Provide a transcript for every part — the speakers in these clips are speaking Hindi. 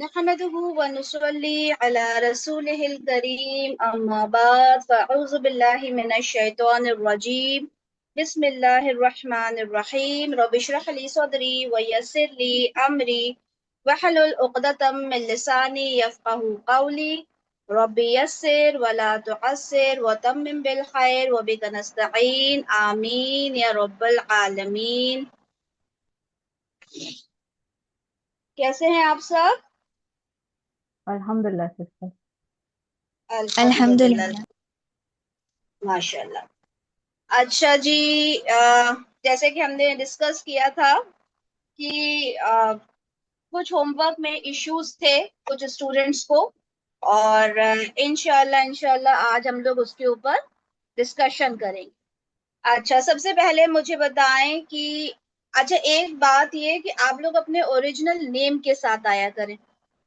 नहमदुहु व नुसल्ली अला रसूलिहिल करीम अम्मा बाद फ़अऊज़ु बिल्लाहि मिनश शैतानिर रजीम बिस्मिल्लाहिर रहमानिर रहीम रब्बि इश्रह ली सदरी व यस्सिर ली अमरी वहलुल उक़दतम मिन लिसानी यफ़क़हू क़ौली रब्बि यस्सिर व ला तुअस्सिर व तम्मिम बिल खैर व बिका नस्तईन आमीन या रब्बल आलमीन। कैसे हैं आप सब? अल्हम्दुलिल्लाह सिस्टर। अल्हम्दुलिल्लाह, अल्हम्दुलिल्लाह। माशाल्लाह। अच्छा जी, जैसे कि हमने डिस्कस किया था कि कुछ होमवर्क में इश्यूज थे कुछ स्टूडेंट्स को, और इंशाल्लाह इंशाल्लाह आज हम लोग उसके ऊपर डिस्कशन करेंगे। अच्छा, सबसे पहले मुझे बताएं कि अच्छा, एक बात ये कि आप लोग अपने ओरिजिनल नेम के साथ आया करें,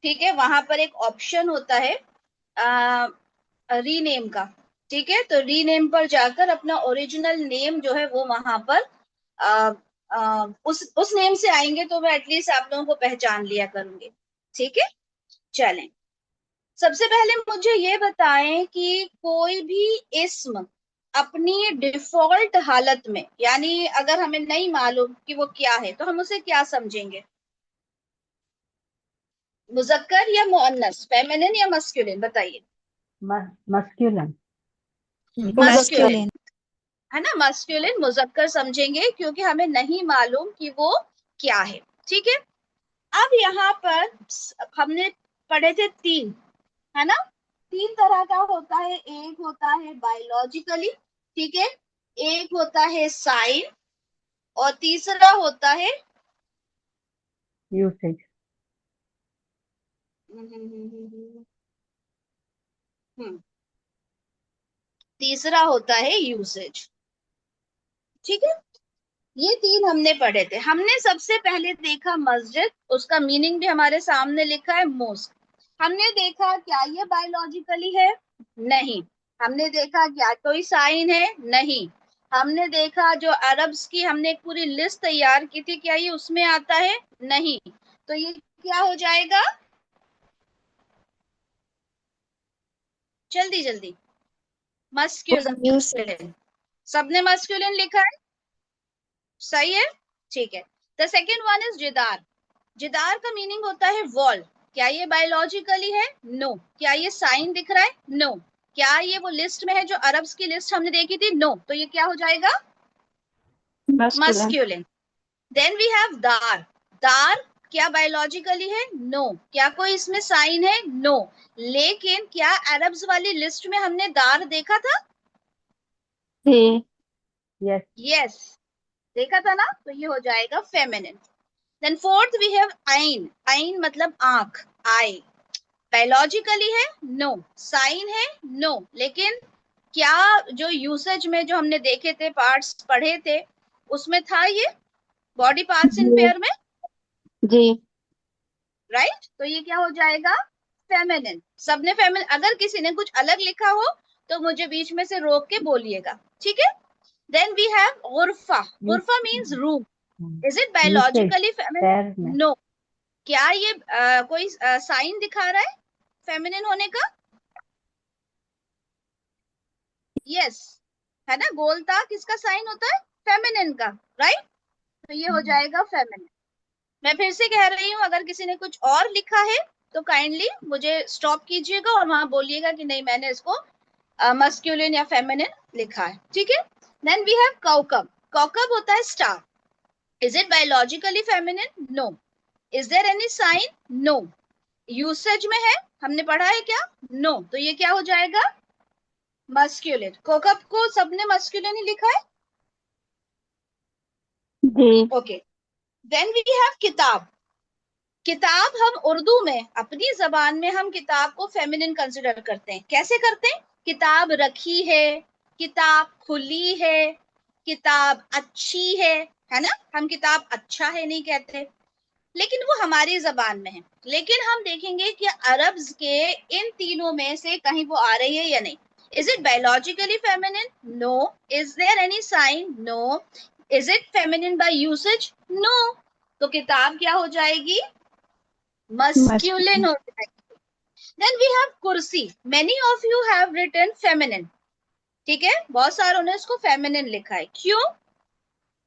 ठीक है? वहां पर एक ऑप्शन होता है रीनेम का, ठीक है? तो रीनेम पर जाकर अपना ओरिजिनल नेम जो है वो वहां पर आ, उस नेम से आएंगे तो मैं एटलीस्ट आप लोगों को पहचान लिया करूंगी, ठीक है? चलें, सबसे पहले मुझे ये बताएं कि कोई भी इस्म अपनी डिफॉल्ट हालत में, यानी अगर हमें नहीं मालूम कि वो क्या है तो हम उसे क्या समझेंगे? मुजक्कर या मुअन्नस, फेमिनिन या मस्कुलिन, बताइए। मस्क्यूलन। Masculine, masculine. है ना? मस्कुलिन मुजक्कर समझेंगे क्योंकि हमें नहीं मालूम कि वो क्या है, ठीक है? अब यहाँ पर हमने पढ़े थे तीन, है ना? तीन तरह का होता है, एक होता है बायोलॉजिकली, ठीक है, एक होता है साइन, और तीसरा होता है यूसेज। हम्म, तीसरा होता है यूसेज, ठीक है? ये तीन हमने पढ़े थे। हमने सबसे पहले देखा मस्जिद, उसका मीनिंग भी हमारे सामने लिखा है मोस्क। हमने देखा क्या ये बायोलॉजिकली है? नहीं। हमने देखा क्या कोई साइन है? नहीं। हमने देखा जो अरब्स की हमने एक पूरी लिस्ट तैयार की थी, क्या ये उसमें आता है? नहीं। तो ये क्या हो जाएगा? जल्दी जल्दी, यूसेज। मस्क्यूलिन। सबने मस्क्यूलिन लिखा है? सही है, ठीक है। द सेकेंड वन इज जिदार। जिदार का मीनिंग होता है वॉल। क्या ये बायोलॉजिकली है? नो। क्या ये साइन दिख रहा है? नो। क्या ये वो लिस्ट में है जो अरब्स की लिस्ट हमने देखी थी? नो। तो ये क्या हो जाएगा? Masculine. Masculine. Then we have दार। दार क्या बायोलॉजिकली है? नो। क्या कोई इसमें साइन है? नो। लेकिन क्या अरब्स वाली लिस्ट में हमने दार देखा था? जी। यस। यस, देखा था ना? तो ये हो जाएगा feminine. Then fourth we have आइन। आइन मतलब आंख, आई। बायोलॉजिकली है? नो। साइन है? नो। लेकिन क्या जो यूसेज में जो हमने देखे थे, पार्ट्स पढ़े थे, उसमें था ये बॉडी पार्ट्स इन जी। पेयर में? जी। राइट, तो ये क्या हो जाएगा? फेमिनिन। सबने फेमिनिन। अगर किसी ने कुछ अलग लिखा हो तो मुझे बीच में से रोक के बोलिएगा, ठीक है? देन वी हैव गुरफा। गुरफा means room. Is it usage biologically feminine? पैर में। नो। क्या ये कोई साइन दिखा रहा है फेमिनिन होने का? यस, है ना? गोलता किसका साइन होता है? फेमिनिन का, राइट? तो ये हो जाएगा फेमिनिन। मैं फिर से कह रही हूँ, अगर किसी ने कुछ और लिखा है तो काइंडली मुझे स्टॉप कीजिएगा और वहां बोलिएगा कि नहीं, मैंने इसको मस्क्यूलिन या फेमिनिन लिखा है, ठीक है? देन वी हैव कौकब। कौकब होता है star. Is it biologically feminine? No. Is there any sign? No. Usage में है? हमने पढ़ा है क्या? नो। तो ये क्या हो जाएगा? मस्क्यूलिन। कोकब को सबने मस्क्यूलिन ही लिखा है? जी। ओके। देन वी हैव किताब। किताब हम उर्दू में, अपनी जबान में हम किताब को फेमिनिन कंसिडर करते हैं। कैसे करते हैं? किताब रखी है, किताब खुली है, किताब अच्छी है ना? हम किताब अच्छा है नहीं कहते, लेकिन वो हमारी जबान में है। लेकिन हम देखेंगे कि अरब्स के इन तीनों में से कहीं वो आ रही है या नहीं। Is it biologically feminine? No. Is there any sign? No. Is it feminine by usage? No. तो किताब क्या हो जाएगी? मस्क्यूलिन हो जाएगा। देन वी हैव कुर्सी, many of you have written feminine, ठीक है, बहुत सारों ने इसको फेमिनिन लिखा है, क्यों?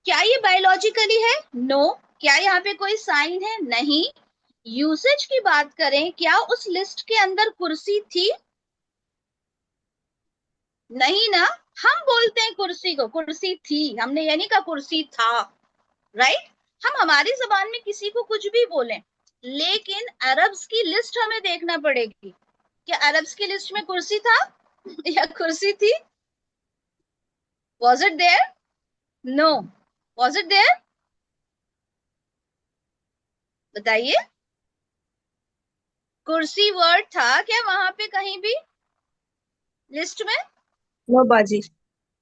क्या ये बायोलॉजिकली है? नो। क्या यहाँ पे कोई साइन है? नहीं। यूसेज की बात करें, क्या उस लिस्ट के अंदर कुर्सी थी? नहीं ना। हम बोलते हैं कुर्सी को कुर्सी थी, हमने ये नहीं कहा कुर्सी था, राइट? हम हमारी जबान में किसी को कुछ भी बोलें, लेकिन अरब्स की लिस्ट हमें देखना पड़ेगी। क्या अरब्स की लिस्ट में कुर्सी था या कुर्सी थी? Was it there? No. Was it there? बताइए। कुर्सी वर्ड था क्या वहां पे कहीं भी लिस्ट में? नो बाजी।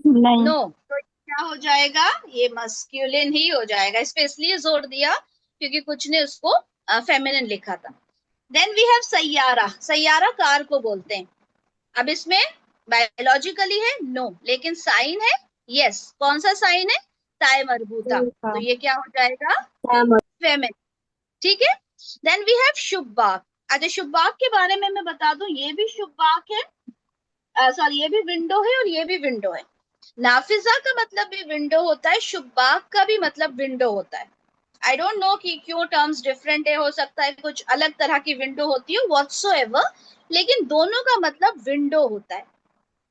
नहीं। नो। तो क्या हो जाएगा? ये मस्क्यूलिन ही हो जाएगा। इस पे इसलिए जोर दिया क्योंकि कुछ ने उसको फेमिनिन लिखा था। देन वी हैव सैयारा, सैयारा कार को बोलते हैं। अब इसमें बायोलॉजिकली है? नो। लेकिन साइन है? यस। कौन सा साइन है? ताए मरबूता। तो ये क्या हो जाएगा? फेमिनिन, ठीक है। देन वी हैव शुब्बाक। अच्छा, शुब्बाक के बारे में मैं बता दूं, ये भी शुब्बाक है, सॉरी ये भी विंडो है और ये भी विंडो है। नाफिजा का मतलब भी विंडो होता है, शुब्बाक का भी मतलब विंडो होता है। आई डोंट नो कि क्यों टर्म्स डिफरेंट है, हो सकता है कुछ अलग तरह की विंडो होती है व्हाटसोएवर, लेकिन दोनों का मतलब विंडो होता है।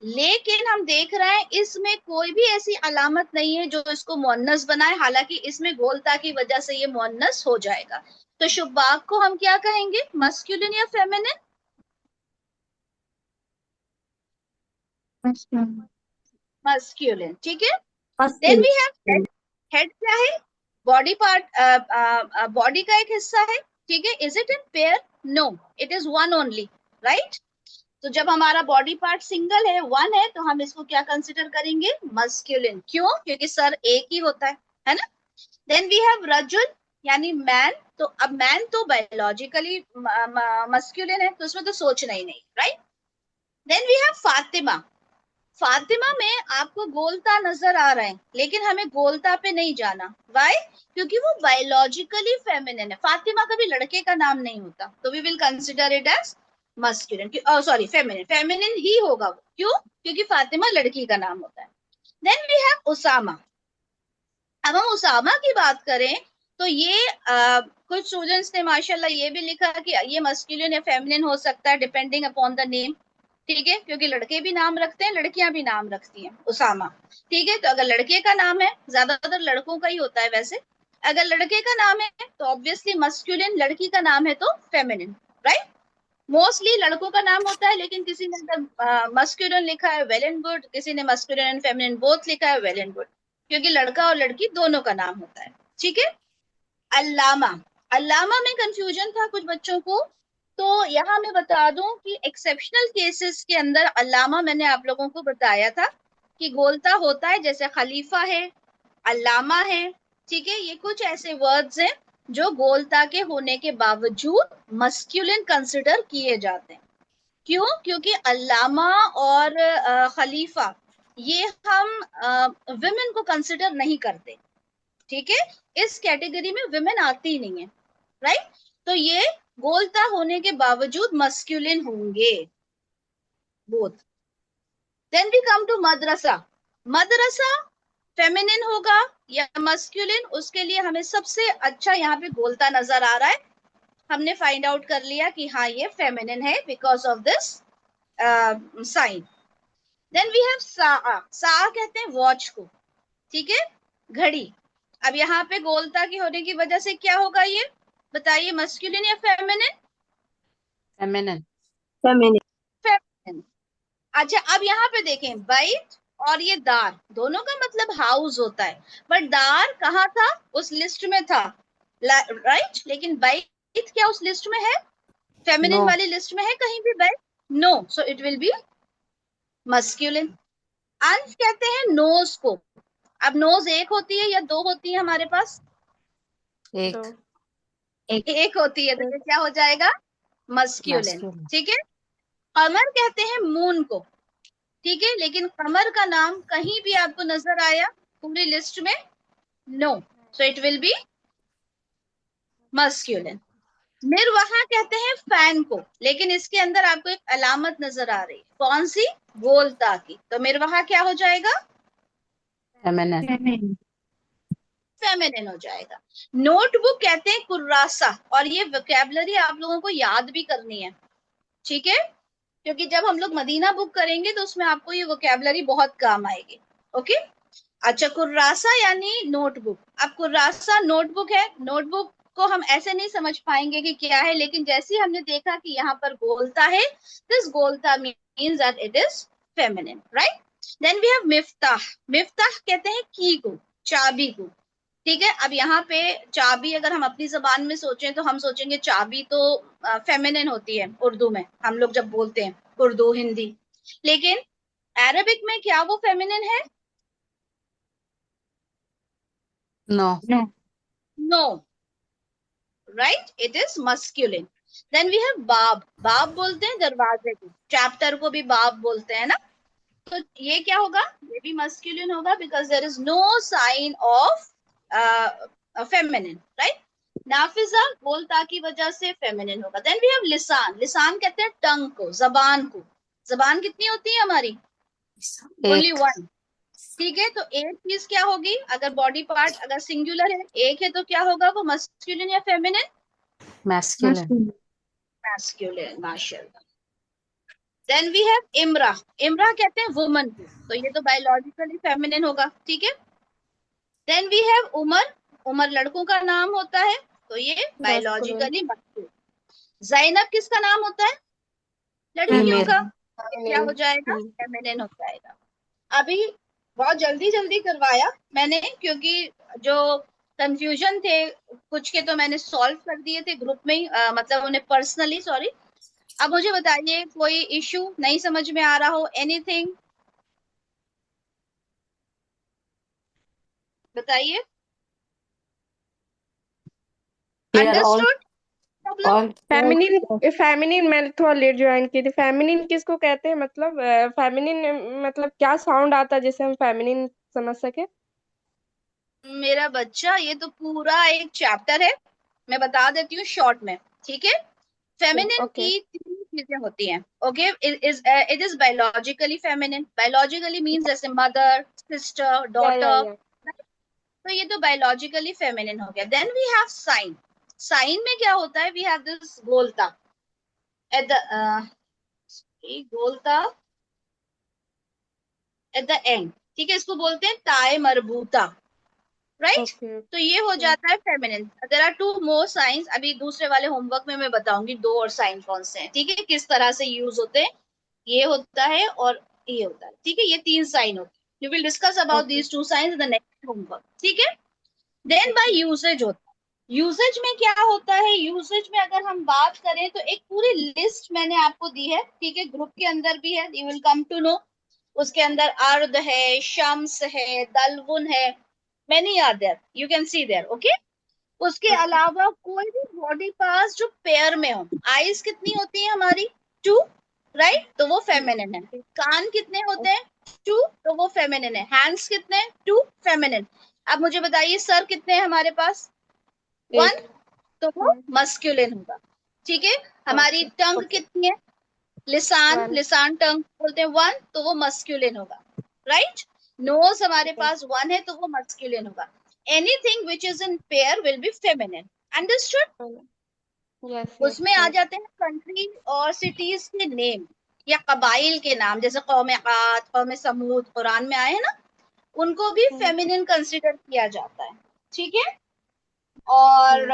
लेकिन हम देख रहे हैं इसमें कोई भी ऐसी अलामत नहीं है जो इसको मुअन्नस बनाए, हालांकि इसमें गोलता की वजह से ये मुअन्नस हो जाएगा। तो शुब्बाक को हम क्या कहेंगे, मस्कुलिन या फेमिनिन? मस्कुलिन, ठीक है। Then we have head. Head क्या है? बॉडी पार्ट, बॉडी का एक हिस्सा है, ठीक है। Is it in pair? No, it is one only, right? तो जब हमारा बॉडी पार्ट सिंगल है, वन है, तो हम इसको क्या कंसिडर करेंगे? मस्कुलिन। क्यों? क्योंकि सर एक ही होता है ना। देन वी हैव रजुल यानी मैन। तो अब मैन तो बायोलॉजिकली मस्कुलिन है, तो उसमें तो सोचना ही नहीं, right? Then we have Fatima. Fatima में आपको गोलता नजर आ रहा है, लेकिन हमें गोलता पे नहीं जाना। वाई? क्योंकि वो बायोलॉजिकली फेमिनिन है। फातिमा कभी लड़के का नाम नहीं होता, तो we will consider it as masculine, sorry feminine. Feminine ही होगा वो, क्यों? क्योंकि फातिमा लड़की का नाम होता है। Then we have Usama. अब हम उसामा की बात करें तो ये कुछ स्टूडेंट्स ने माशाल्लाह ये भी लिखा कि ये मस्कुलिन या फेमिनिन हो सकता है डिपेंडिंग अपॉन द नेम, ठीक है, क्योंकि लड़के भी नाम रखते हैं, लड़कियां भी नाम रखती हैं उसामा, ठीक है। तो अगर लड़के का नाम है, ज्यादातर लड़कों का ही होता है वैसे, अगर लड़के का नाम है तो ऑब्वियसली मस्कुलिन, लड़की का नाम है तो फेमिनिन, राइट? मोस्टली लड़कों का नाम होता है, लेकिन किसी ने अगर मस्कुलिन लिखा है, वेल एंड गुड। किसी ने मस्कुलिन एंड फेमिनिन बोथ लिखा है, वेल एंड गुड, क्योंकि लड़का और लड़की दोनों का नाम होता है, ठीक है। अल्लामा। अल्लामा में कंफ्यूजन था कुछ बच्चों को, तो यहाँ मैं बता दूं कि एक्सेप्शनल केसेस के अंदर अल्लामा मैंने आप लोगों को बताया था कि गोलता होता है, जैसे खलीफा है, अल्लामा है, ठीक है। ये कुछ ऐसे वर्ड्स हैं जो गोलता के होने के बावजूद मस्कुलिन कंसिडर किए जाते हैं। क्यों? क्योंकि अल्लामा और खलीफा ये हम विमेन को कंसिडर नहीं करते, ठीक है। इस कैटेगरी में विमेन आती नहीं है, राइट? तो ये गोलता होने के बावजूद मस्कुलिन होंगे both. Then we come to मदरसा। मदरसा फेमिनिन होगा या मस्कुलिन, उसके लिए हमें सबसे अच्छा यहाँ पे गोलता नजर आ रहा है। हमने फाइंड आउट कर लिया कि हाँ ये फेमिनिन है because of this sign. Then we have सा। सा कहते हैं वॉच को, ठीक है, घड़ी। अब यहाँ पे गोलता की होने की वजह से क्या होगा ये बताइए, मस्कुलिन या फेमिनिन? फेमिनिन। फेमिनिन। फेमिनिन। अच्छा, अब यहाँ पे देखें, बैत और ये दार, दोनों का मतलब हाउस होता है, बट दार कहाँ था? उस लिस्ट में था, राइट? लेकिन बैत क्या उस लिस्ट में है? Feminine no. वाली लिस्ट में है कहीं भी बैत? No, so it will be masculine. अंश कहते हैं नोज को। अब नोज एक होती है या दो होती है हमारे पास? एक। एक होती है, तो ये क्या हो जाएगा? Masculine, masculine. ठीक है। कमर कहते हैं मून को, ठीक है, लेकिन कमर का नाम कहीं भी आपको नजर आया पूरी लिस्ट में? No, so it will be masculine. मिरवाहा कहते हैं फैन को, लेकिन इसके अंदर आपको एक अलामत नजर आ रही है, कौन सी? गोलता की। तो मिरवाहा क्या हो जाएगा? फेमिनिन। फेमिनिन। फेमिनिन हो जाएगा। नोटबुक कहते हैं कुर्रासा, और ये वोकैबुलरी आप लोगों को याद भी करनी है, ठीक है? क्योंकि जब हम लोग मदीना बुक करेंगे तो उसमें आपको ये वोकैबुलरी बहुत काम आएगी। ओके। अच्छा, कुर्रासा यानी नोटबुक। अब कुर्रासा नोटबुक है, नोटबुक को हम ऐसे नहीं समझ पाएंगे कि क्या है, लेकिन जैसे ही हमने देखा कि यहाँ पर गोलता है, दिस गोलता means that it is feminine, right? Then we have मिफ्ताह। मिफ्ताह कहते हैं की को, चाबी को, ठीक है? अब यहाँ पे चाबी अगर हम अपनी जबान में सोचें तो हम सोचेंगे चाबी तो फेमिनिन होती है उर्दू में, हम लोग जब बोलते हैं उर्दू हिंदी, लेकिन अरबिक में क्या वो फेमिनिन है? No. No. No, right, it is masculine. Then we have बाब। बाब बोलते हैं दरवाजे को, चैप्टर को भी बाब बोलते हैं ना। तो ये क्या होगा? ये भी मस्कुलिन होगा, because there is no sign of feminine, right? नाफिजा गोलता की वजह से फेमिनिन होगा। देन वी हैव लिसान। लिसान कहते हैं टंग को, जबान को। जबान कितनी होती है हमारी? ओनली एक। वन, ठीक है? तो एक चीज क्या होगी? अगर बॉडी पार्ट अगर सिंगुलर है, एक है, तो क्या होगा वो? मस्कुलिन या फेमिनिन? मैस्कुलिन। मस्कुलिन। मैस्कुलिन, माशाल्लाह। देन वी हैव इमरा। इमरा कहते हैं वुमन को, तो ये तो बायोलॉजिकली फेमिनिन होगा, ठीक है? Then we have Umar. Umar लड़कों का नाम होता है, तो ये masculine, बायोलॉजिकली मस्कुलिन। जैनब किसका नाम होता है? लड़कियों फीमेल। का। feminine. ये क्या हो जाएगा? फेमिनिन हो जाएगा। अभी बहुत जल्दी जल्दी करवाया मैंने, क्योंकि जो कंफ्यूजन थे कुछ के तो मैंने सॉल्व कर दिए थे ग्रुप में ही, मतलब उन्हें पर्सनली, सॉरी। अब मुझे बताइए, कोई इशू नहीं समझ में आ रहा हो? एनीथिंग बताइए। Clear all. Understood problem? All. Feminine, feminine मैंने थोड़ा लेट ज्वाइन की थी। फेमिनिन किसको कहते हैं, मतलब फेमिनिन मतलब क्या साउंड आता है जिससे हम फेमिनिन समझ सके? मेरा बच्चा, ये तो पूरा एक चैप्टर है, मैं बता देती हूँ शॉर्ट में, ठीक है? Feminine okay. की तीन चीजें होती हैं। Okay, it is biologically feminine. Biologically means जैसे मदर, सिस्टर, डॉटर, या तो ये तो बायोलॉजिकली फेमिनिन हो गया। Then we have sign. Sign में क्या होता है? वी हैव दिस गोलता एट द गोलता एट द एंड, ठीक है? इसको बोलते हैं ताए मरबूता, राइट? ओके। तो ये हो जाता है feminine. There are two more signs, अभी दूसरे वाले होमवर्क में मैं बताऊंगी दो और साइन कौन से हैं, ठीक है? किस तरह से यूज होते हैं। ये होता है और ये होता है, ठीक है? ये तीन साइन होते हैं। You will discuss about okay. These two science in the next homework, ठीक है? देन बाय यूसेज होता है। यूसेज में क्या होता है? यूसेज में अगर हम बात करें तो एक पूरी लिस्ट मैंने आपको दी है, ठीक है? ग्रुप के अंदर भी है, you will come to know. उसके अंदर अर्द है, शम्स है, दलवुन है, many are there, you can see there, okay? उसके अलावा कोई भी बॉडी पार्ट्स जो पेयर में हो, आईज कितनी होती है हमारी? Two, right? तो वो फेमिनिन है। कान कितने होते हैं? टू, तो वो फेमिनिन है। हैंड्स कितने? Two, feminine. अब मुझे बताइए, सर कितने हैं हमारे पास? वन, एक। तो वो मस्कुलिन होगा, ठीक है? हमारी ओके। Tongue okay. कितनी है? लिसान, वन। लिसान टंग बोलते हैं, वन, तो वो मस्कुलिन होगा, राइट? नोज हमारे पास वन है, तो वो मस्कुलिन होगा। Anything which is in pair will be feminine. Understood? Yes yes उसमें आ श्योर। जाते हैं कंट्री और सिटीज के नेम या कबाइल के नाम, जैसे कौम आद, कौम समूद कुरान में आए हैं ना, उनको भी फेमिनिन कंसिडर किया जाता है, ठीक है? और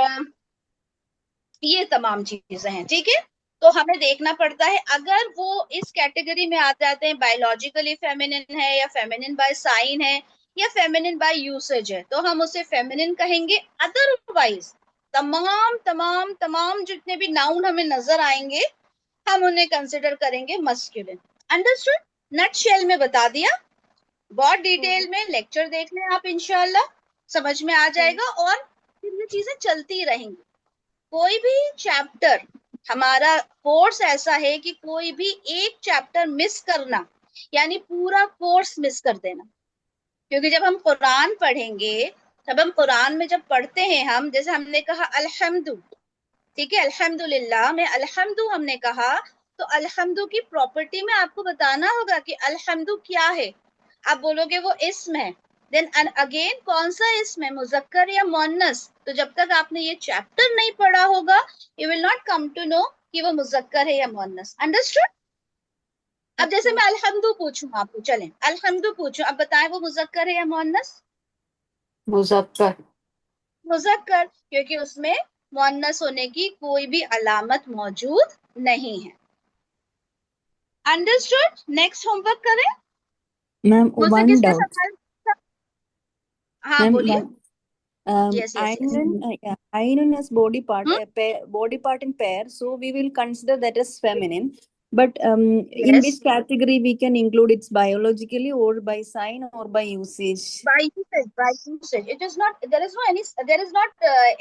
ये तमाम चीजें हैं, ठीक है? तो हमें देखना पड़ता है, अगर वो इस कैटेगरी में आ जाते हैं, बायोलॉजिकली फेमिनिन है या फेमिनिन बाय साइन है या फेमिनिन बाय यूसेज है, तो हम उसे फेमिनिन कहेंगे। अदरवाइज तमाम तमाम तमाम जितने भी नाउन हमें नजर आएंगे, हम उन्हें कंसिडर करेंगे मस्कुलिन। अंडरस्टूड? नट शेल में बता दिया। बहुत डिटेल में लेक्चर देख लें आप, इंशाल्लाह समझ में आ जाएगा, और फिर ये चीजें चलती रहेंगी। कोई भी चैप्टर, हमारा कोर्स ऐसा है कि कोई भी एक चैप्टर मिस करना यानी पूरा कोर्स मिस कर देना। क्योंकि जब हम कुरान पढ़ेंगे, तब हम कुरान में जब पढ़ते हैं, हम जैसे हमने कहा अल्हम्दु, ठीक है, अल्हम्दुलिल्लाह में अल्हम्दु हमने कहा, तो अल्हम्दु की प्रॉपर्टी में आपको बताना होगा कि अल्हम्दु क्या है। आप बोलोगे वो इस्म है, देन अगेन कौन सा इस्म है, मुजक्कर या मुअन्नस? तो जब तक आपने ये चैप्टर नहीं पढ़ा होगा, you will not come to know कि वो मुजक्कर है या मुअन्नस। अंडरस्टूड? अब जैसे मैं अल्हम्दु पूछूं आपको, चलें अल्हम्दु पूछूं, अब बताएं वो मुजक्कर है या मुअन्नस? मुजक्कर। मुजक्कर, क्योंकि उसमें मुअन्नस होने की कोई भी अलामत मौजूद नहीं है। अंडरस्टूड? नेक्स्ट होमवर्क करें। मैम मुझसे वन किसने डाउट। सवाल? हाँ मैम बोलिए। Yes yes yes. Ainun as body part, body part in pair, so we will consider that as feminine. But in which yes, category we can include it's biologically or by sign or by usage? by usage, by usage. It is not, there is no any, there is not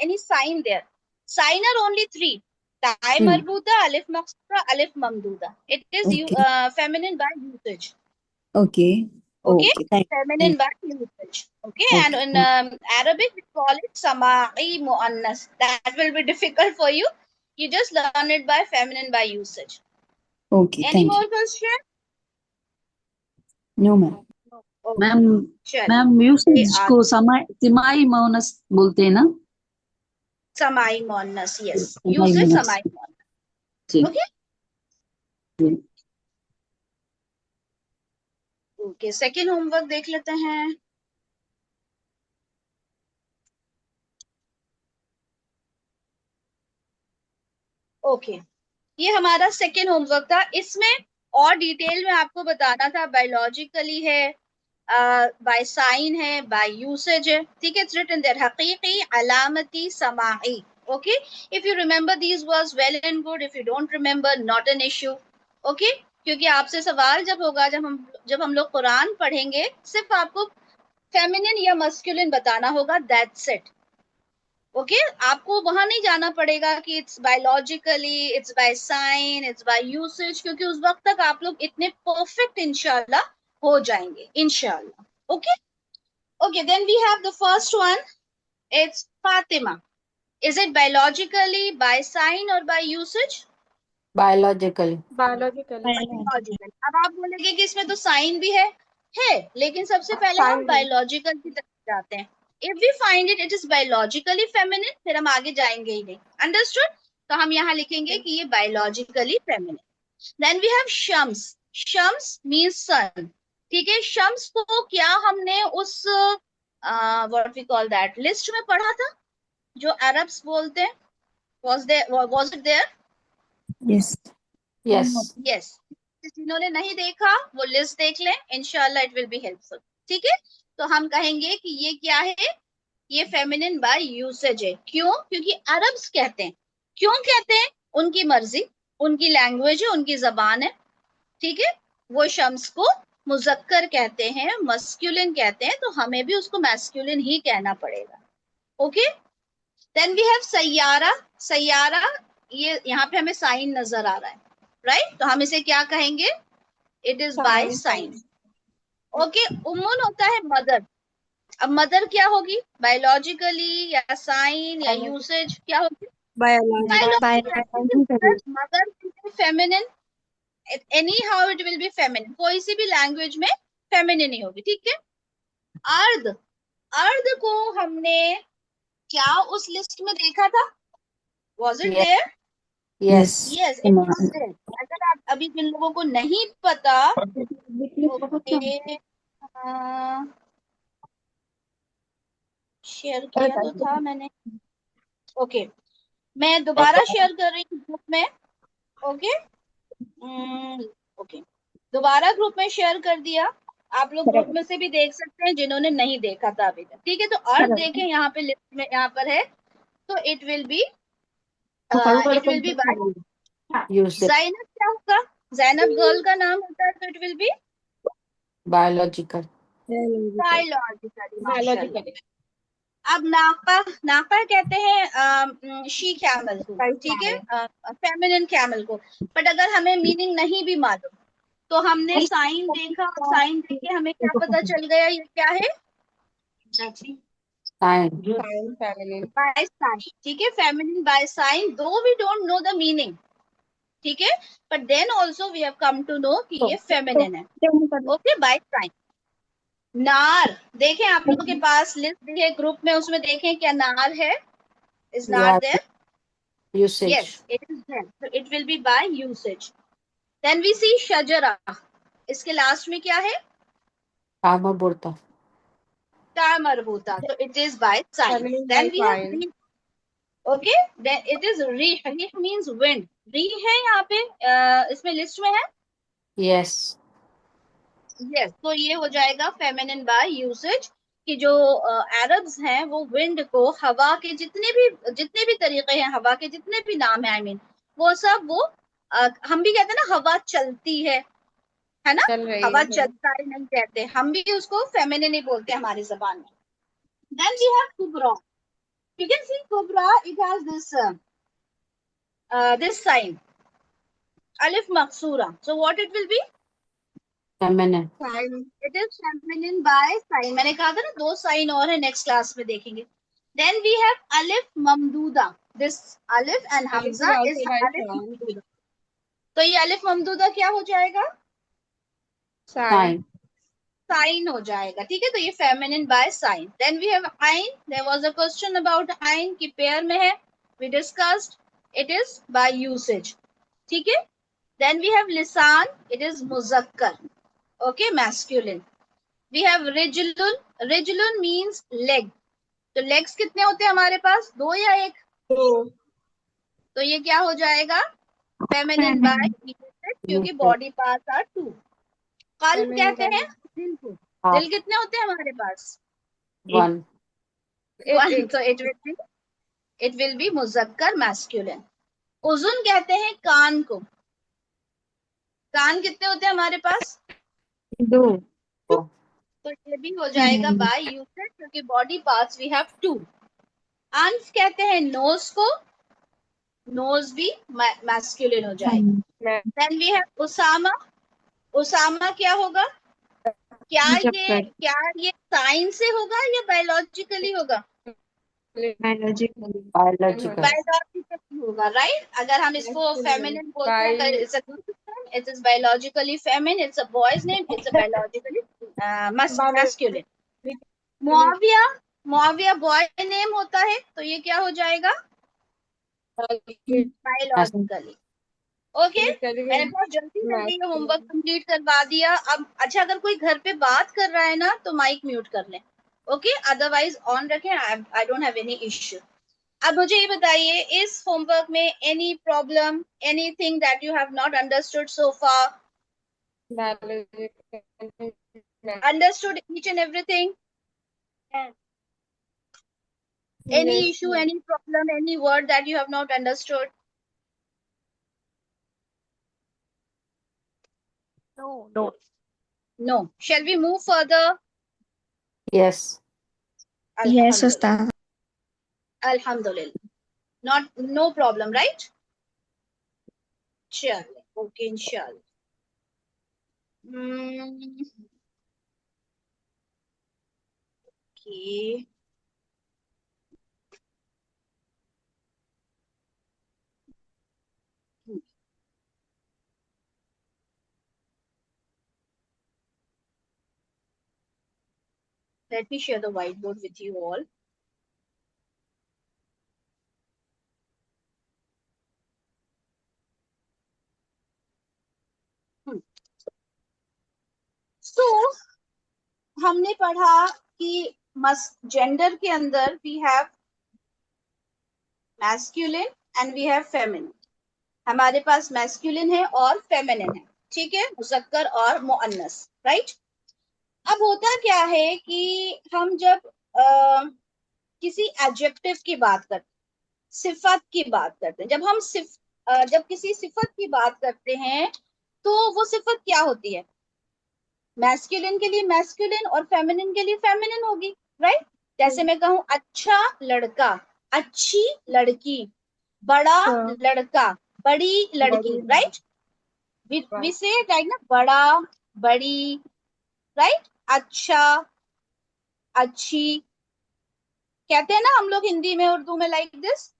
any sign there. Sign are only three: ta'i Hmm. marbuta, alif maqsura, alif mamduda. It is Okay. feminine by usage. Okay. Okay, Okay. Thank feminine you. by usage. Okay, and Okay. in Arabic we call it sama'i muannas. That will be difficult for you. You just learn it by feminine by usage. Okay. Any Thank more you. question? No, ma'am. Okay, ma'am चलिए मैम यूसेज आज को तिमाही मोनस बोलते हैं ना? sama'i muannas. Yes, तिमाही usage मोनस। sama'i muannas. जी Okay. जी। ओके, सेकंड होमवर्क देख लेते हैं। ओके, ये हमारा सेकंड होमवर्क था। इसमें और डिटेल में आपको बताना था, बायोलॉजिकली है, बाय साइन है, बाय यूसेज है। ठीक है, इट्स रिटन देयर हकीकी, अलामती, समाई। Okay, if you remember these words well and good, if you don't remember not an issue. Okay, क्योंकि आपसे सवाल जब होगा, जब हम लोग कुरान पढ़ेंगे, सिर्फ आपको फेमिनिन या मस्कुलिन बताना होगा, दैट्स इट। ओके, आपको वहां नहीं जाना पड़ेगा कि it's biologically, it's by sign, it's by usage, क्योंकि उस वक्त तक आप लोग इतने परफेक्ट इंशाल्लाह हो जाएंगे, इंशाल्लाह। Okay okay, then we have the first one, it's Fatima. Is it biologically, by sign और by usage? Biologically. Biologically. Biological. अब आप बोलेंगे कि इसमें तो साइन भी है, लेकिन सबसे पहले हम साइन भी। बायोलॉजिकल की तरफ जाते हैं। If we find it is biologically feminine, फिर हम आगे जाएंगे ही नहीं। अंडरस्टूड? तो हम यहाँ लिखेंगे कि ये biologically feminine. Then we have शम्स। शम्स मीन्स सन। ठीक है, शम्स को क्या हमने उस what we call that list में पढ़ा था जो अरब्स बोलते हैं? was it there? Yes. Yes. Yes. जिन्होंने नहीं देखा वो लिस्ट देख लें, इंशाल्लाह इट विल बी हेल्पफुल। ठीक है, तो हम कहेंगे कि ये क्या है, ये फेमिनिन बाय यूसेज है। क्यों? क्योंकि अरब्स कहते हैं। क्यों कहते हैं? उनकी मर्जी, उनकी लैंग्वेज है, उनकी जबान है। ठीक है, वो शम्स को मुजक्कर कहते हैं, मस्कुलिन कहते हैं, तो हमें भी उसको मैस्कुलिन ही कहना पड़ेगा। ओके, देन वी हैव सैयारा। सैयारा, ये यहाँ पे हमें साइन नजर आ रहा है, राइट? तो हम इसे क्या कहेंगे? It is by sign. Okay, उम्मुन होता है मदर। अब मदर क्या होगी? बायोलॉजिकली या साइन या यूसेज क्या होगी? Biologically. Mother feminine, any how it will be feminine, कोई सी भी लैंग्वेज में फेमिनिन ही होगी। ठीक है, अर्ध। अर्ध को हमने क्या उस लिस्ट में देखा था? Was it there? Yes. Yes, it was there. अगर आप अभी जिन लोगों को नहीं पता, ओके, शेयर किया तो था मैंने। ओके, मैं दोबारा शेयर कर रही हूँ ग्रुप में। ओके ओके, दोबारा ग्रुप में शेयर कर दिया। आप लोग ग्रुप में से भी देख सकते हैं जिन्होंने नहीं देखा था अभी तक। ठीक है, तो अर्थ देखें यहाँ पे लिस्ट में, यहाँ पर है, तो it will be by usage. Zainab. क्या होगा? जैनब गर्ल का नाम होता है, तो it will be biological. Biologically. अब नाका, नाका कहते हैं शी कैमल को। ठीक है, फेमिनिन कैमल को। बट अगर हमें मीनिंग नहीं भी मालूम, तो हमने साइन देखा, साइन देख के हमें क्या पता चल गया ये क्या है? Sign. Sign feminine. By sign, ठीक है, feminine by sign, though we don't know the meaning, ठीक है, but then also we have come to know कि ये फेमिनिन है। Okay, by sign. नार, देखें आप लोगों के पास लिस्ट दी है ग्रुप में, उसमें देखें क्या नार है, इज नार Yeah. There? Usage. Yes, it is there. So it will be by usage. Then we see shajara. इसके लास्ट में क्या है? Kama burta. Ta marbuta. So it is by sign. Feminine Then by we have sign. rih. Okay. Then it is rih. Rih means wind. Rih है यहाँ पे, इसमें लिस्ट में है। Yes. Yes. तो ये हो जाएगा feminine by usage कि जो अरब्स हैं वो विंड को, हवा के जितने भी तरीके हैं, हवा के जितने भी नाम है, I mean, वो सब वो हम भी कहते हैं ना हवा चलती है ना, चल रही हवा है। चलता है नहीं कहते, हम भी उसको फेमिनिन ही बोलते हैं हमारी जबान में। देन वी हैव कुबरा, यू कैन सी कुबरा, इट हैज दिस साइन अलिफ मकसूरा, so what it will be? Feminine. Sign, it is feminine by sign. मैंने कहा था ना दो साइन और है, नेक्स्ट क्लास में देखेंगे। देन वी हैव अलिफ ममदूदा, दिस अलिफ and Hamza also is by अलिफ sign. ममदूदा, तो ये अलिफ ममदूदा क्या हो जाएगा? Sign. Sign. साइन हो जाएगा, ठीक है, तो ये feminine by sign. Then we have आइन, there was a question about आइन कि पेयर में है, we discussed, it is by usage, ठीक है। देन वी हैव लिसान, इट इज मुजक्कर, ओके, मैस्कुलिन। वी हैव रिजलुन, रिजलुन मींस लेग, तो लेग्स कितने होते हैं हमारे पास, दो या एक? तो ये क्या हो जाएगा? फेमिनिन बाय यूसेज, क्योंकि बॉडी पार्ट्स आर टू। कल्ब Feminine कहते by हैं दिल को, Half. दिल कितने होते हैं हमारे पास? One. One. So it will be मुजक्कर मैस्कुलिन। उजुन कहते हैं कान को, कान कितने होते हैं हमारे पास? दो। तो ये भी हो जाएगा बाय यूसेज, क्योंकि body parts we have two. आंफ कहते हैं नोज को, नोज भी मैस्कुलिन हो जाएगा। देन वी हैव उसामा, उसामा क्या होगा? क्या ये साइंस से होगा या बायोलॉजिकली होगा? बायोलॉजिकल। Biological. बायोलॉजिकली होगा, राइट। अगर हम इसको फेमिनिन बोलते हैं, it is biologically feminine, it's a boy's name, it's a biologically masculine. Muawiya, Muawiya boy name होता है, तो ये क्या हो जाएगा? बायोलॉजिकली। ओके, मैंने बहुत जल्दी जल्दी ये होमवर्क कंप्लीट करवा दिया। अब अच्छा, अगर कोई घर पे बात कर रहा है ना तो माइक म्यूट कर लें, ओके, अदरवाइज ऑन रखें, I don't have any issue. अब मुझे ये बताइए, इस होमवर्क में any problem, anything that you have not understood so far? Understood each and everything? Any issue, any problem, any word that you have not understood? No. Shall we move further? Yes. Yes, Ustad. Alhamdulillah. No problem, right? Inshallah. Okay, inshallah. Okay. Let me share the whiteboard with you all. So, हमने पढ़ा कि जेंडर के अंदर we have masculine and we have feminine. हमारे पास मैस्कुलिन है और फेमिनिन है, ठीक है, मुज़क्कर और मुअन्नस, राइट। अब होता क्या है कि हम जब किसी एडजेक्टिव की बात करते हैं, सिफत की बात करते हैं, जब हम जब किसी सिफत की बात करते हैं तो वो सिफत क्या होती है? मैस्कुलिन के लिए मैस्कुलिन और फेमिनिन के लिए फेमिनिन होगी, राइट। जैसे मैं कहूँ अच्छा लड़का, अच्छी लड़की, बड़ा लड़का, बड़ी लड़की, राइट। वी से लाइक ना, बड़ा, बड़ी, राइट, अच्छा, अच्छी, कहते हैं ना हम लोग हिंदी में, उर्दू में, लाइक दिस।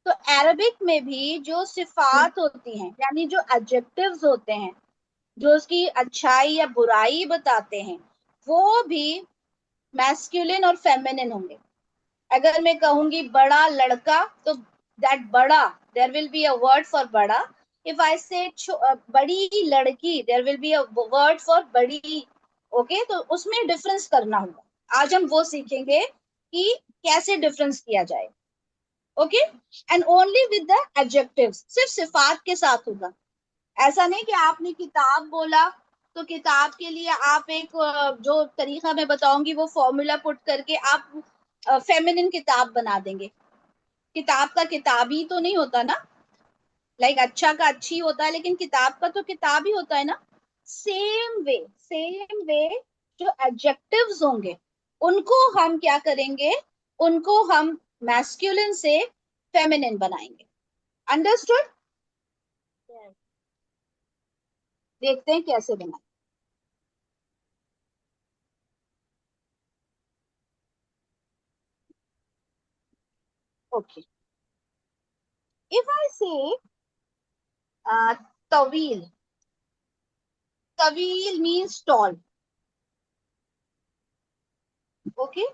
तो अरबिक में भी जो सिफात होती हैं, यानी जो एडजेक्टिव्स होते हैं, जो उसकी अच्छाई या बुराई बताते हैं, वो भी मैस्कुलिन और फेमिनिन होंगे। अगर मैं कहूंगी बड़ा लड़का, तो दैट बड़ा, there will be a word for बड़ा। इफ आई से बड़ी लड़की, there will be a word for बड़ी। ओके, तो उसमें डिफरेंस करना होगा। आज हम वो सीखेंगे कि कैसे डिफरेंस किया जाए। Okay, and only with the adjectives, सिर्फ सिफात के साथ होगा। ऐसा नहीं कि आपने किताब बोला तो किताब के लिए आप एक जो तरीका मैं बताऊंगी वो फॉर्मूला पुट करके आप फेमिनिन किताब बना देंगे। किताब का किताब ही तो नहीं होता ना, लाइक अच्छा का अच्छी होता है, लेकिन किताब का तो किताब ही होता है ना। सेम वे जो एडजेक्टिव्स होंगे उनको हम क्या करेंगे, उनको हम मैस्कुलिन से फेमिनिन बनाएंगे। अंडरस्टूड? देखते हैं कैसे बनाए। Okay, if I say tawil, tawil means tall. Okay,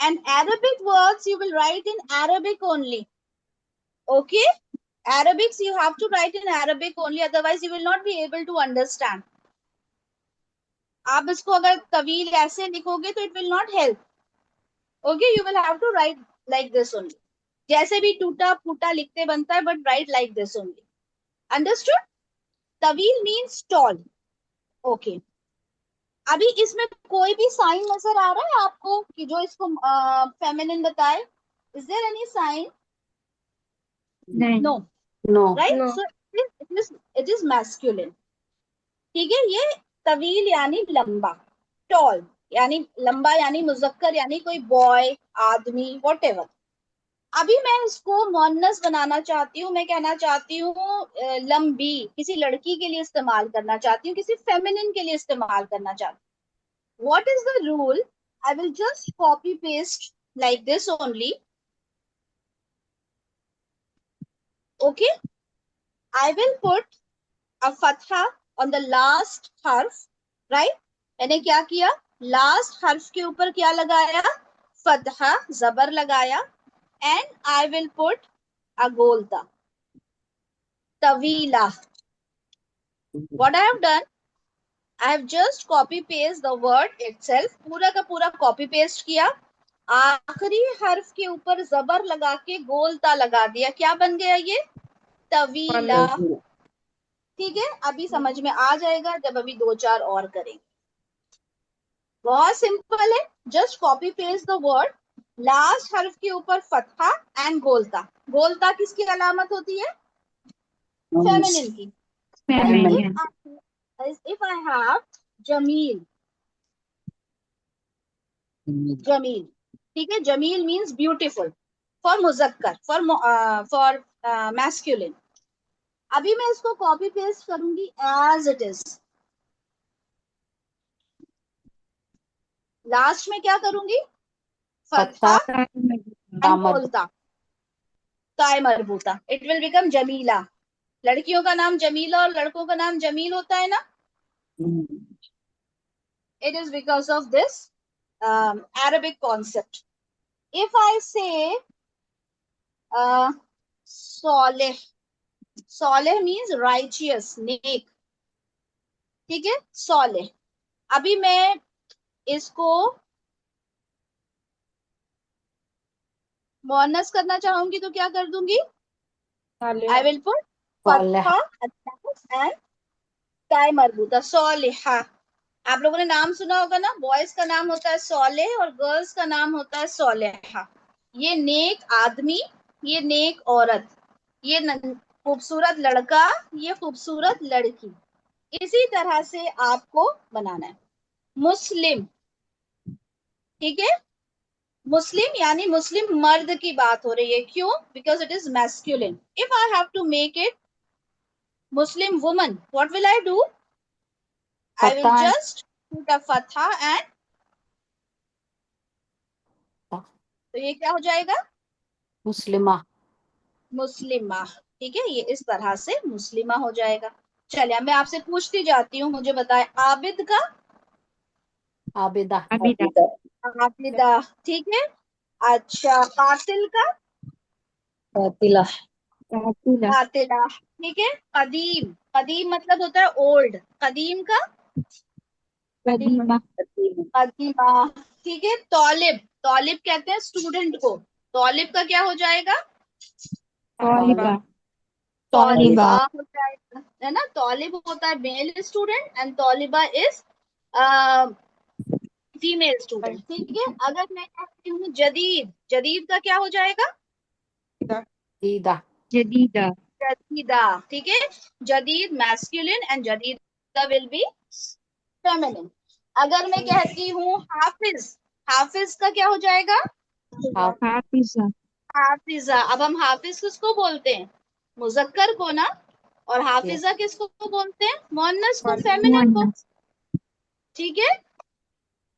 and Arabic words you will write in Arabic only. Okay, Arabics you have to write in Arabic only, otherwise you will not be able to understand. आप इसको अगर तवील ऐसे लिखोगे तो it will not help. Okay, you will have to write like this only. जैसे भी टूटा फूटा लिखते बनता है, but write like this only. Understood? तवील means tall. Okay. अभी इसमें कोई भी साइन नजर आ रहा है आपको कि जो इसको फेमिनिन बताए? Is there any sign? नहीं। No, No. Right? No. So it is masculine. ठीक है, ये तवील यानी लंबा, टॉल यानी लंबा, यानी मुजक्कर यानी कोई बॉय, आदमी, व्हाटएवर। अभी मैं इसको मोन्नस बनाना चाहती हूँ, मैं कहना चाहती हूँ लंबी, किसी लड़की के लिए इस्तेमाल करना चाहती हूँ, किसी फेमिनिन के लिए इस्तेमाल करना चाहती हूँ। What is the rule? I will just copy paste like this only. Okay. I will put a fatha on the last harf. Right? मैंने क्या किया? Last harf के ऊपर क्या लगाया? फतहा, जबर लगाया. And I will put a golta. Tawila. What I have done? I have just copy paste the word itself. पूरा का पूरा copy paste किया. आखिरी हर्फ के ऊपर जबर लगा के गोलता लगा दिया। क्या बन गया ये? तवीला। ठीक है, अभी समझ में आ जाएगा जब अभी दो चार और करेंगे। बहुत सिंपल है, just copy paste the word, last हर्फ के ऊपर फतहा एंड गोलता। गोलता किसकी अलामत होती है? फेमिनिन की। Feminine. If I have Jameel, जमील, ठीक है, जमील मीन्स ब्यूटीफुल फॉर मुजक्कर, फॉर मैस्कुलिन। अभी मैं इसको कॉपी पेस्ट करूंगी एज इट इज। लास्ट में क्या करूंगी? फतहा एंड बोलता, ताय मरबूता। इट विल बिकम जमीला। लड़कियों का नाम जमीला और लड़कों का नाम जमील होता है ना? It is because of this Arabic concept. If I say Saleh, Saleh means righteous, नेक। ठीक है, Saleh। अभी मैं इसको मोनस करना चाहूंगी तो क्या कर दूंगी? I will put Fataha and ताय मरबूता, सोलिहा। आप लोगों ने नाम सुना होगा ना, बॉयज का नाम होता है सोलेह और गर्ल्स का नाम होता है सोलेहा। ये नेक आदमी, ये नेक औरत, ये खूबसूरत लड़का, ये खूबसूरत लड़की। इसी तरह से आपको बनाना है। मुस्लिम, ठीक है, मुस्लिम यानी मुस्लिम मर्द की बात हो रही है। क्यों? Because it is masculine. If I have to make it Muslim woman, what will I do? I will just put a fatha and तो ये क्या हो जाएगा? मुस्लिमा। मुस्लिमा। ठीक है, ये इस तरह से मुस्लिमा हो जाएगा। चलिए, अब मैं आपसे पूछती जाती हूँ, मुझे बताएं आबिद का। आबिदा। अबिदा आबिदा। ठीक है। अच्छा, कातिल का। कातिला कातिला कातिला। ठीक है। कदीम। कदीम मतलब होता है ओल्ड। कदीम का। कदीमा कदीमा। ठीक है। तौलिब। तौलिब कहते हैं स्टूडेंट को। तौलिब का क्या हो जाएगा? तौलिबा तौलिबा तौलिबा हो जाएगा, है ना। तौलिब होता है मेल स्टूडेंट एंड तौलिबा इज फीमेल स्टूडेंट। ठीक है। अगर मैं कहती हूँ जदीद, जदीद का क्या हो जाएगा? दीदा। जदीदा जदीदा। ठीक है। जदीद मैस्कुलिन एंड जदीदा विल बी फेमिनिन। अगर मैं कहती हूँ हाफिज, हाफिज का क्या हो जाएगा? हाफ हाफिजा हाफिजा। अब हम हाफिज किसको बोलते हैं? मुजक्कर को ना। और हाफिजा किसको बोलते हैं? मुअन्नस को, फेमिनिन को। मुअन्नस ठीक है।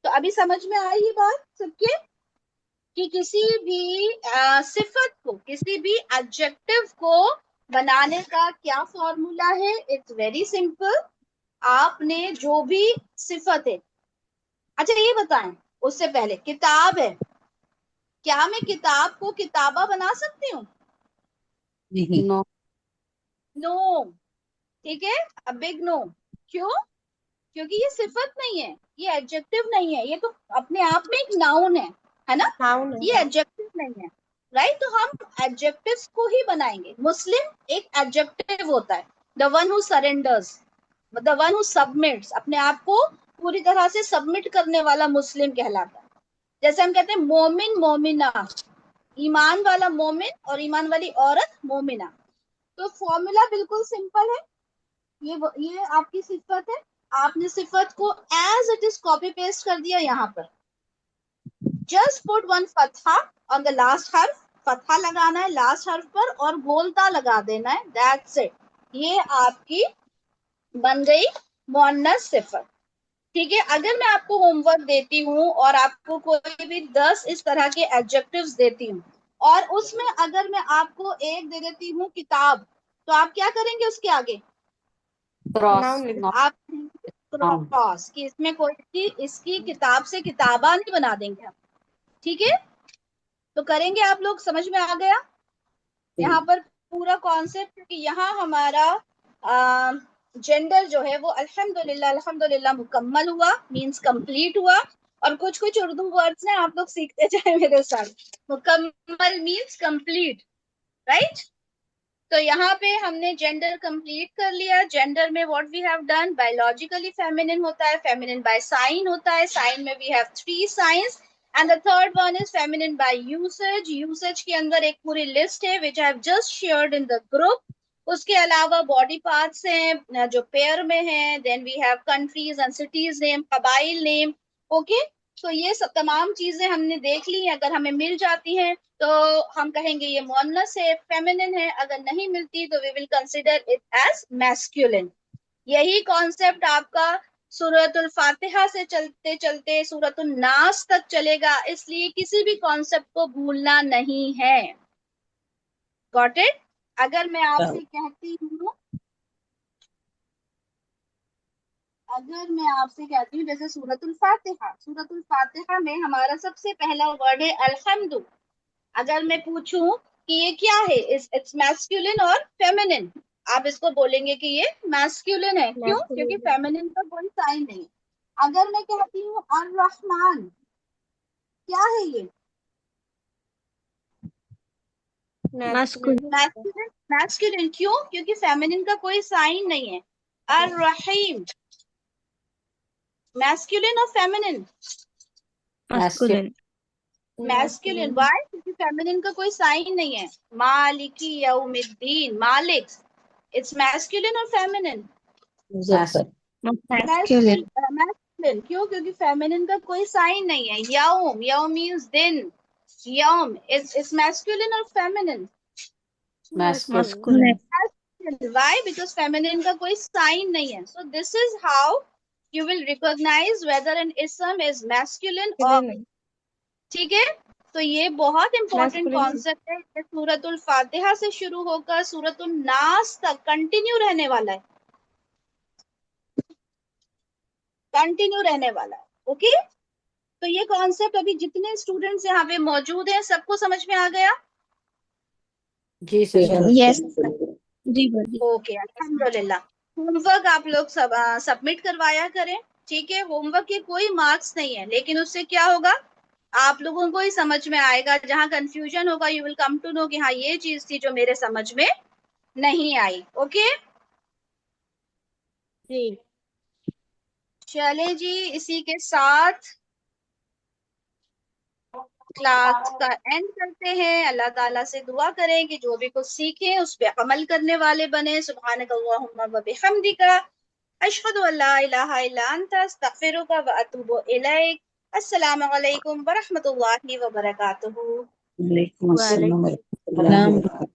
तो अभी समझ में आई ये बात सबके, कि किसी भी सिफत को, किसी भी एडजेक्टिव को बनाने का क्या फॉर्मूला है? It's very simple. आपने जो भी सिफत है, अच्छा ये बताएं, उससे पहले किताब है, क्या मैं किताब को किताबा बना सकती हूँ? नहीं। नो। नो। ठीक है। A big no. क्यों? क्योंकि ये सिफत नहीं है, ये एडजेक्टिव नहीं है, ये तो अपने आप में एक नाउन है ना। नाउन है। ये एडजेक्टिव नहीं है। राइट। तो हम एडजेक्टिव्स को ही बनाएंगे। मुस्लिम एक एडजेक्टिव होता है। The one who surrenders, the one who submits, अपने आप को पूरी तरह से सबमिट करने वाला मुस्लिम कहलाता है। जैसे हम कहते हैं मोमिन, मोमिना, ईमान वाला मोमिन और ईमान वाली औरत मोमिना। तो फॉर्मूला बिल्कुल सिंपल है। ये आपकी सिफत है, आपने सिफत को as it is copy paste कर दिया यहाँ पर। जस्ट पुट वन फतहा ऑन द लास्ट हर्फ। फतहा लगाना है लास्ट हर्फ पर और गोलता लगा देना है, दैट्स इट। ये आपकी बन गई मुअन्नस सिफत। ठीक है। अगर मैं आपको होमवर्क देती हूँ और आपको कोई भी 10 इस तरह के एडजेक्टिव्स देती हूँ और उसमें अगर मैं आपको एक दे देती हूँ किताब, तो आप क्या करेंगे उसके आगे? क्रॉस। नाउन लिख नॉट आप नाउन। क्रॉस, कि इसमें कोई इसकी किताब से किताबा नहीं बना देंगे हम। ठीक है। तो करेंगे आप लोग, समझ में आ गया यहाँ पर पूरा कॉन्सेप्ट? कि यहाँ हमारा जेंडर जो है वो अल्हम्दुलिल्लाह अल्हम्दुलिल्लाह मुकम्मल हुआ, मींस कंप्लीट हुआ। और कुछ कुछ उर्दू वर्ड्स हैं, आप लोग सीखते जाए मेरे साथ। मुकम्मल मींस कंप्लीट, राइट। तो यहाँ पे हमने जेंडर कंप्लीट कर लिया। जेंडर में what we have done, biologically feminine होता है, फेमिनिन बाय साइन होता है, साइन में we have 3 signs and the third one is feminine by usage. Usage के अंदर एक पूरी लिस्ट है which I have just shared in the group. उसके अलावा बॉडी पार्ट्स हैं जो पेयर में हैं, then we have countries and cities name, कबाइल नेम। ओके। तो ये सब तमाम चीजें हमने देख ली। अगर हमें मिल जाती हैं तो हम कहेंगे ये मुअन्नस है, फेमिनिन है। अगर नहीं मिलती तो we will consider it as masculine. यही कॉन्सेप्ट आपका सूरतुल फातिहा से चलते चलते सूरतुल नास तक चलेगा, इसलिए किसी भी कॉन्सेप्ट को भूलना नहीं है। Got it? अगर मैं आपसे कहती हूँ, अगर मैं आपसे कहती हूँ जैसे सूरतुल फातिहा, सूरतुल फातिहा में हमारा सबसे पहला वर्ड है अल्हम्दु। अगर मैं पूछूं कि ये क्या है, इट्स मैस्कुलिन और फेमिनिन, आप इसको बोलेंगे कि ये मैस्कुलिन है। क्यों? क्योंकि फेमिनिन का कोई साइन नहीं है। अगर मैं कहती हूँ अर रहमान, क्या है ये? Masculine masculine. मैस्कुलिन क्यों? क्योंकि फेमिनिन का कोई साइन नहीं है। अर रहीम, मैस्कुलिन और फेमिनिन? Masculine masculine. व्हाई? क्योंकि फेमिनिन का कोई साइन नहीं है। मालिकी यौमिद्दीन, मालिक, इट्स मैस्कुलिन और फेमिनिन? Muzaffar masculine masculine. क्यों? क्योंकि फेमिनिन का कोई साइन नहीं है। यौम, यौम मींस दिन, यौम इट्स मैस्कुलिन और feminine? Masculine. Masculine why? Because feminine का कोई साइन नहीं है। So this is how you will recognize whether an ism is masculine or, ठीक है। तो ये बहुत इंपॉर्टेंट Masculine. कॉन्सेप्ट है। ये सूरतुल फातिहा से शुरू होकर सूरतुल नास तक कंटिन्यू रहने वाला है, कंटिन्यू रहने वाला है। ओके, तो ये कॉन्सेप्ट अभी जितने स्टूडेंट्स यहाँ पे मौजूद हैं सबको समझ में आ गया? जी सिस्टर। यस जी बोलिए। ओके, अल्हम्दुलिल्लाह। होमवर्क आप लोग सब सबमिट करवाया करें, ठीक है? होमवर्क के कोई मार्क्स नहीं है, लेकिन उससे क्या होगा, आप लोगों को ही समझ में आएगा। जहां कंफ्यूजन होगा you will come to know कि हाँ ये चीज थी जो मेरे समझ में नहीं आई। ओके जी चले जी, इसी के साथ क्लास का एंड करते हैं। अल्लाह ताला से दुआ करें कि जो भी कुछ सीखें उस पे अमल करने वाले बने। सुब्हानक अल्लाहुम्मा व बिहम्दिका अशहदु अल्ला इलाहा इल्ला अंता अस्तगफिरुका व अतूबु इलैक। अस्सलामु अलैकुम व रहमतुल्लाहि व बरकातुहू। वालेकुम अस्सलाम। वालेकुम